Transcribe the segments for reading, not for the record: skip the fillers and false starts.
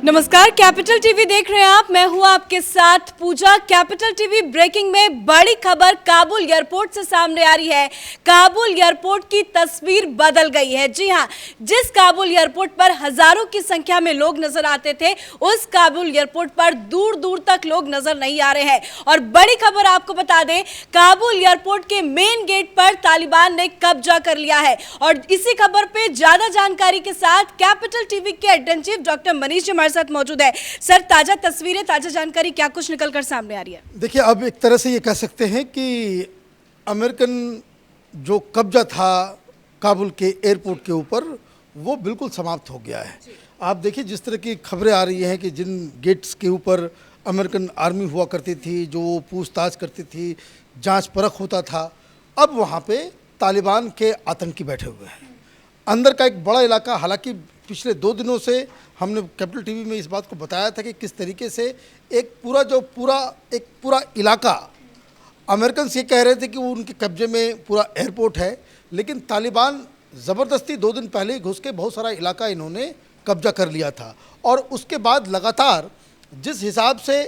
नमस्कार, capital TV देख रहे हैं आप। मैं हूं आपके साथ पूजा। कैपिटल टीवी ब्रेकिंग में बड़ी खबर काबुल एयरपोर्ट से सामने आ रही है। काबुल एयरपोर्ट की तस्वीर बदल गई है। जी हां, जिस काबुल एयरपोर्ट पर हजारों की संख्या में लोग नजर आते थे, उस काबुल एयरपोर्ट पर दूर दूर तक लोग नजर नहीं आ रहे हैं। और बड़ी खबर आपको बता दें, काबुल एयरपोर्ट के मेन गेट पर तालिबान ने कब्जा कर लिया है। और इसी खबर पे ज्यादा जानकारी के साथ कैपिटल टीवी के editor in chief doctor Manish ji हमारे साथ मौजूद है। सर, ताजा तस्वीरें, ताजा जानकारी क्या कुछ निकल कर सामने आ रही है? देखिए, अब एक तरह से ये कह सकते हैं कि अमेरिकन जो कब्जा था काबुल के एयरपोर्ट के ऊपर, वो बिल्कुल समाप्त हो गया है। आप देखिए, जिस तरह की खबरें आ रही हैं कि जिन गेट्स के ऊपर अमेरिकन आर्मी हुआ करती थी, जो पूछताछ करती थी, जांच परख होता था, अब वहाँ पे तालिबान के आतंकी बैठे हुए हैं। अंदर का एक बड़ा इलाका, हालांकि पिछले 2 दिनों से हमने कैपिटल टीवी में इस बात को बताया था कि किस तरीके से एक पूरा इलाका, अमेरिकन ये कह रहे थे कि वो उनके कब्जे में पूरा एयरपोर्ट है, लेकिन तालिबान ज़बरदस्ती 2 दिन पहले ही घुस के बहुत सारा इलाका इन्होंने कब्जा कर लिया था। और उसके बाद लगातार जिस हिसाब से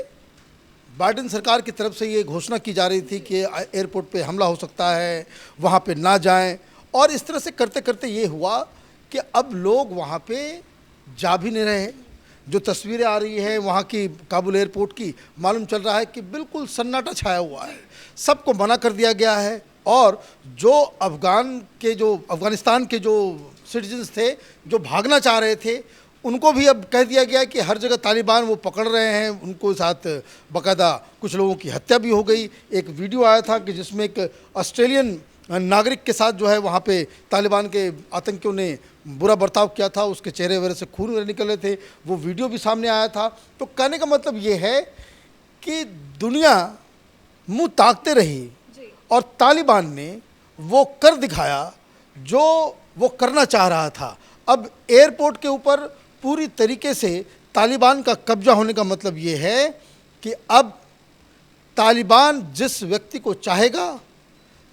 बाइडेन सरकार की तरफ से ये घोषणा की जा रही थी कि एयरपोर्ट पे हमला हो सकता है, वहाँ पे ना जाएं, और इस तरह से करते करते ये हुआ कि अब लोग वहाँ पे जा भी नहीं रहे। जो तस्वीरें आ रही हैं वहाँ की काबुल एयरपोर्ट की, मालूम चल रहा है कि बिल्कुल सन्नाटा छाया हुआ है, सबको मना कर दिया गया है। और जो अफ़गानिस्तान के जो सिटीजन्स थे, जो भागना चाह रहे थे, उनको भी अब कह दिया गया कि हर जगह तालिबान वो पकड़ रहे हैं। उनको साथ बाकायदा कुछ लोगों की हत्या भी हो गई। एक वीडियो आया था कि जिसमें एक ऑस्ट्रेलियन नागरिक के साथ जो है वहाँ पे तालिबान के आतंकियों ने बुरा बर्ताव किया था, उसके चेहरे वगैरह से खून वगैरह निकल रहे थे, वो वीडियो भी सामने आया था। तो कहने का मतलब ये है कि दुनिया मुंह ताकते रही और तालिबान ने वो कर दिखाया जो वो करना चाह रहा था। अब एयरपोर्ट के ऊपर पूरी तरीके से तालिबान का कब्जा होने का मतलब ये है कि अब तालिबान जिस व्यक्ति को चाहेगा,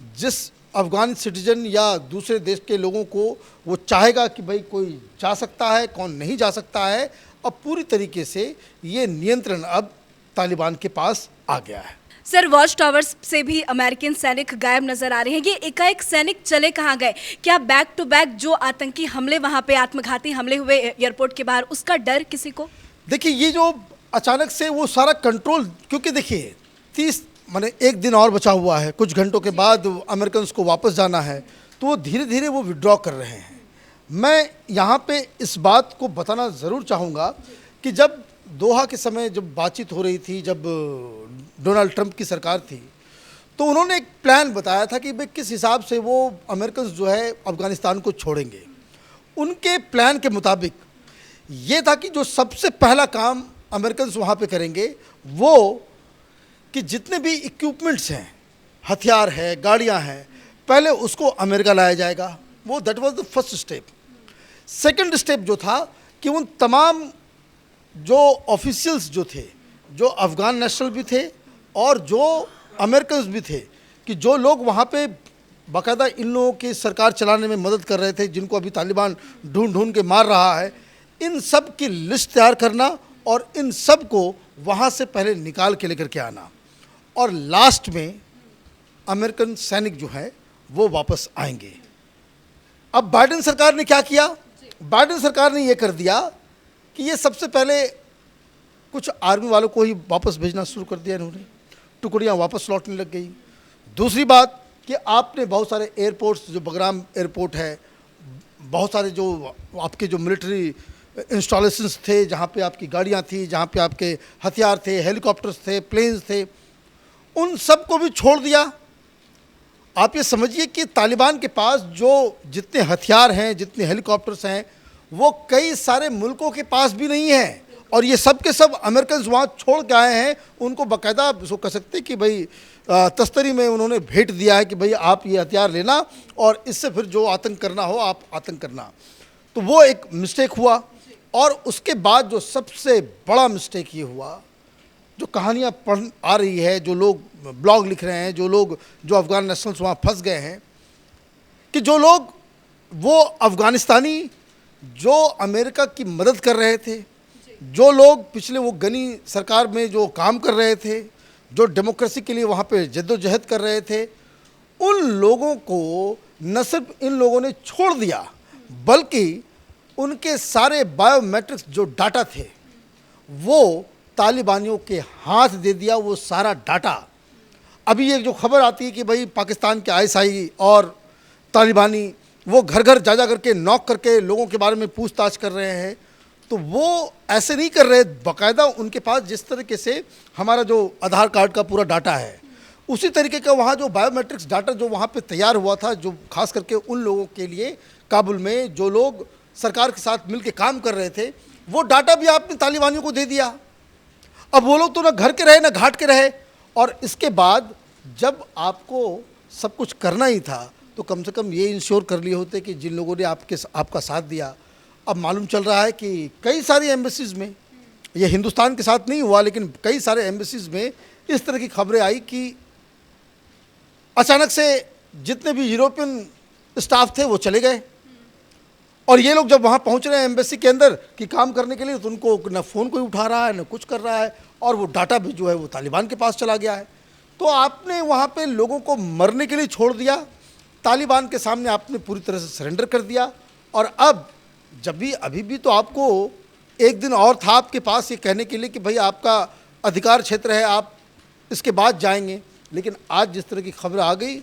जिस अफ़गान सिटीजन या दूसरे देश के लोगों को वो चाहेगा कि भाई कोई जा सकता है, कौन नहीं जा सकता है, अब पूरी तरीके से ये नियंत्रण अब तालिबान के पास आ गया है। सर, वॉच टावर्स से भी अमेरिकन सैनिक गायब नजर आ रहे हैं। ये एकाएक सैनिक चले कहाँ गए? क्या बैक टू बैक जो आतंकी हमले वहाँ पे, आत्मघाती हमले हुए एयरपोर्ट के बाहर, उसका डर किसी को? देखिए, ये जो अचानक से वो सारा कंट्रोल, क्योंकि देखिए 30 माने 1 दिन और बचा हुआ है, कुछ घंटों के बाद अमेरिकन को वापस जाना है, तो वो धीरे धीरे वो विड्रॉ कर रहे हैं। मैं यहाँ पे इस बात को बताना ज़रूर चाहूँगा कि जब दोहा के समय जब बातचीत हो रही थी, जब डोनाल्ड ट्रंप की सरकार थी, तो उन्होंने एक प्लान बताया था कि भाई किस हिसाब से वो अमेरिकन जो है अफ़गानिस्तान को छोड़ेंगे। उनके प्लान के मुताबिक ये था कि जो सबसे पहला काम अमेरिकन वहाँ पे करेंगे वो कि जितने भी इक्विपमेंट्स हैं, हथियार है, गाड़ियाँ हैं, पहले उसको अमेरिका लाया जाएगा। वो that was the first step. Second step जो था कि उन तमाम जो ऑफिशियल्स जो थे, जो अफ़गान नेशनल भी थे और जो अमेरिकन्स भी थे, कि जो लोग वहाँ पे बाकायदा इन लोगों की सरकार चलाने में मदद कर रहे थे, जिनको अभी तालिबान ढूंढ ढूंढ के मार रहा है, इन सब की लिस्ट तैयार करना और इन सब को वहाँ से पहले निकाल के लेकर के आना। और लास्ट में अमेरिकन सैनिक जो है वो वापस आएंगे। अब बाइडेन सरकार ने क्या किया? बाइडेन सरकार ने ये कर दिया कि ये सबसे पहले कुछ आर्मी वालों को ही वापस भेजना शुरू कर दिया इन्होंने, टुकड़ियाँ वापस लौटने लग गई। दूसरी बात कि आपने बहुत सारे एयरपोर्ट्स, जो बगराम एयरपोर्ट है, बहुत सारे जो आपके जो मिलिट्री इंस्टॉलेशंस थे, जहाँ पे आपकी गाड़ियाँ थी, जहाँ पे आपके हथियार थे, हेलीकॉप्टर्स थे, प्लेन्स थे, उन सब को भी छोड़ दिया। आप ये समझिए कि तालिबान के पास जो जितने हथियार हैं, जितने हेलीकॉप्टर्स हैं, वो कई सारे मुल्कों के पास भी नहीं है। और ये सब के सब अमेरिकन वहाँ छोड़ के आए हैं। उनको बाकायदा उसको कह सकते कि भाई तस्तरी में उन्होंने भेंट दिया है कि भाई आप ये हथियार लेना और इससे फिर जो आतंक करना हो आप आतंक करना। तो वो एक मिस्टेक हुआ। और उसके बाद जो सबसे बड़ा मिस्टेक ये हुआ, जो कहानियाँ पढ़ आ रही है, जो लोग ब्लॉग लिख रहे हैं, जो अफ़गान नेशनल्स वहाँ फंस गए हैं, कि जो लोग वो अफ़गानिस्तानी जो अमेरिका की मदद कर रहे थे, जो लोग पिछले वो गनी सरकार में जो काम कर रहे थे, जो डेमोक्रेसी के लिए वहाँ पे जद्दोजहद कर रहे थे, उन लोगों को न सिर्फ इन लोगों ने छोड़ दिया, बल्कि उनके सारे बायोमेट्रिक्स जो डाटा थे वो तालिबानियों के हाथ दे दिया, वो सारा डाटा। अभी एक जो खबर आती है कि भाई पाकिस्तान के आईएसआई और तालिबानी वो घर घर जा करके नॉक करके लोगों के बारे में पूछताछ कर रहे हैं, तो वो ऐसे नहीं कर रहे, बाकायदा उनके पास जिस तरीके से हमारा जो आधार कार्ड का पूरा डाटा है, उसी तरीके का वहाँ जो बायोमेट्रिक्स डाटा जो वहाँ पे तैयार हुआ था, जो खास करके उन लोगों के लिए काबुल में जो लोग सरकार के साथ मिलकर काम कर रहे थे, वो डाटा भी आपने तालिबानियों को दे दिया। अब वो लोग तो ना घर के रहे ना घाट के रहे, और इसके बाद जब आपको सब कुछ करना ही था तो कम से कम ये इंश्योर कर लिए होते कि जिन लोगों ने आपका साथ दिया। अब मालूम चल रहा है कि कई सारी एम्बेसीज़ में, ये हिंदुस्तान के साथ नहीं हुआ लेकिन कई सारे एम्बेसीज़ में इस तरह की खबरें आई कि अचानक से जितने भी यूरोपियन स्टाफ थे वो चले गए, और ये लोग जब वहाँ पहुँच रहे हैं एम्बेसी के अंदर कि काम करने के लिए, तो उनको न फ़ोन कोई उठा रहा है न कुछ कर रहा है, और वो डाटा भी जो है वो तालिबान के पास चला गया है। तो आपने वहाँ पे लोगों को मरने के लिए छोड़ दिया, तालिबान के सामने आपने पूरी तरह से सरेंडर कर दिया, और अब जब भी अभी भी तो आपको एक दिन और था आपके पास ये कहने के लिए कि भाई आपका अधिकार क्षेत्र है, आप इसके बाद जाएंगे, लेकिन आज जिस तरह की खबर आ गई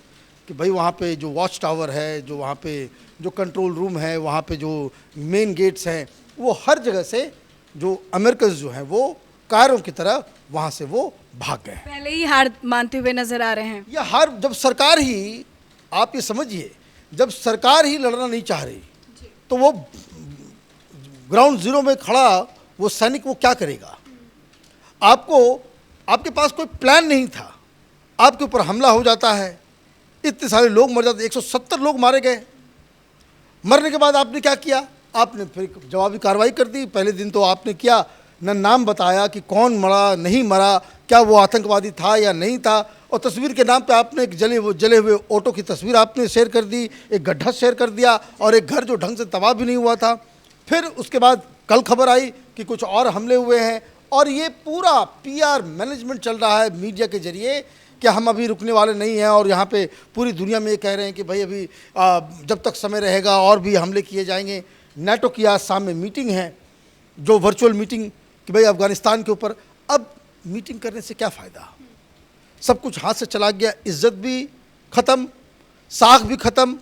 कि भाई वहाँ पे जो वॉच टावर है, जो वहाँ पे जो कंट्रोल रूम है, वहाँ पे जो मेन गेट्स हैं, वो हर जगह से जो अमेरिकन जो हैं वो कायरों की तरह वहाँ से वो भाग गए। पहले ही हार मानते हुए नजर आ रहे हैं। यह हार, जब सरकार ही, आप ये समझिए, जब सरकार ही लड़ना नहीं चाह रही तो वो ग्राउंड जीरो में खड़ा वो सैनिक वो क्या करेगा। आपके पास कोई प्लान नहीं था, आपके ऊपर हमला हो जाता है, इतने सारे लोग मर जाते, 170 लोग मारे गए। मरने के बाद आपने क्या किया, आपने फिर जवाबी कार्रवाई कर दी। पहले दिन तो आपने किया, न नाम बताया कि कौन मरा नहीं मरा, क्या वो आतंकवादी था या नहीं था, और तस्वीर के नाम पे आपने एक जले हुए ऑटो की तस्वीर आपने शेयर कर दी, एक गड्ढा शेयर कर दिया, और एक घर जो ढंग से तबाह भी नहीं हुआ था। फिर उसके बाद कल खबर आई कि कुछ और हमले हुए हैं, और ये पूरा पीआर मैनेजमेंट चल रहा है मीडिया के जरिए कि हम अभी रुकने वाले नहीं हैं, और यहाँ पे पूरी दुनिया में ये कह रहे हैं कि भाई अभी जब तक समय रहेगा और भी हमले किए जाएंगे। नेटो की आज शाम में मीटिंग है, जो वर्चुअल मीटिंग कि भाई अफगानिस्तान के ऊपर। अब मीटिंग करने से क्या फ़ायदा, सब कुछ हाथ से चला गया, इज्जत भी ख़त्म, साख भी ख़त्म,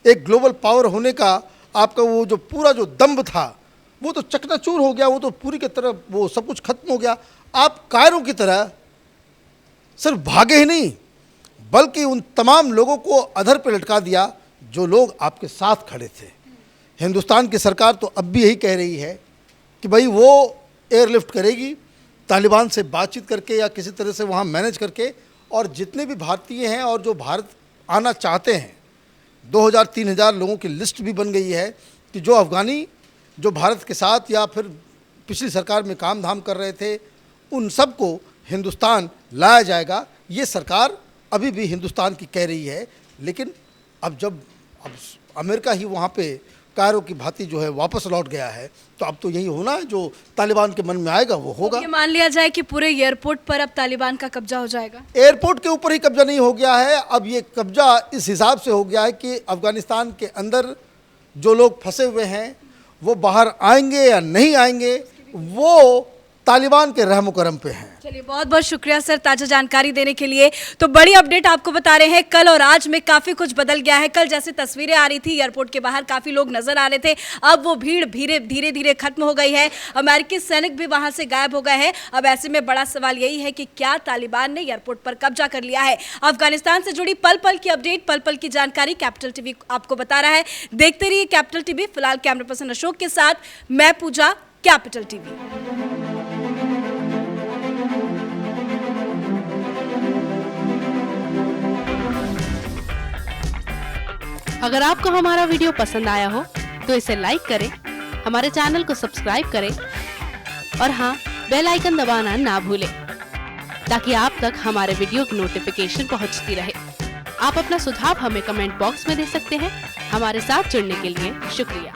एक ग्लोबल पावर होने का आपका वो जो पूरा जो दम्भ था वो तो चकनाचूर हो गया, वो तो पूरी की तरह वो सब कुछ खत्म हो गया। आप कायरों की तरह सिर्फ भागे ही नहीं, बल्कि उन तमाम लोगों को अधर पे लटका दिया जो लोग आपके साथ खड़े थे। हिंदुस्तान की सरकार तो अब भी यही कह रही है कि भाई वो एयरलिफ्ट करेगी, तालिबान से बातचीत करके या किसी तरह से वहाँ मैनेज करके, और जितने भी भारतीय हैं और जो भारत आना चाहते हैं, 2000-3000 लोगों की लिस्ट भी बन गई है कि जो अफ़गानी जो भारत के साथ या फिर पिछली सरकार में काम धाम कर रहे थे, उन सबको हिंदुस्तान लाया जाएगा। ये सरकार अभी भी हिंदुस्तान की कह रही है, लेकिन अब अमेरिका ही वहाँ पे कायरों की भांति जो है वापस लौट गया है, तो अब तो यही होना है जो तालिबान के मन में आएगा वो होगा। ये मान लिया जाए कि पूरे एयरपोर्ट पर अब तालिबान का कब्जा हो जाएगा। एयरपोर्ट के ऊपर ही कब्जा नहीं हो गया है, अब ये कब्जा इस हिसाब से हो गया है कि अफगानिस्तान के अंदर जो लोग फंसे हुए हैं वो बाहर आएंगे या नहीं आएंगे, वो तालिबान के रहमो करम पे हैं। चलिए, बहुत बहुत शुक्रिया सर ताज़ा जानकारी देने के लिए। तो बड़ी अपडेट आपको बता रहे हैं, कल और आज में काफ़ी कुछ बदल गया है। कल जैसे तस्वीरें आ रही थी, एयरपोर्ट के बाहर काफ़ी लोग नजर आ रहे थे, अब वो भीड़ धीरे धीरे खत्म हो गई है। अमेरिकी सैनिक भी वहां से गायब हो गए हैं। अब ऐसे में बड़ा सवाल यही है कि क्या तालिबान ने एयरपोर्ट पर कब्जा कर लिया है। अफगानिस्तान से जुड़ी पल पल की अपडेट, पल पल की जानकारी कैपिटल टीवी आपको बता रहा है। देखते रहिए कैपिटल टीवी। फिलहाल कैमरा पर्सन अशोक के साथ मैं पूजा, कैपिटल टीवी। अगर आपको हमारा वीडियो पसंद आया हो तो इसे लाइक करें, हमारे चैनल को सब्सक्राइब करें, और हाँ, बेल आइकन दबाना ना भूलें ताकि आप तक हमारे वीडियो की नोटिफिकेशन पहुंचती रहे। आप अपना सुझाव हमें कमेंट बॉक्स में दे सकते हैं। हमारे साथ जुड़ने के लिए शुक्रिया।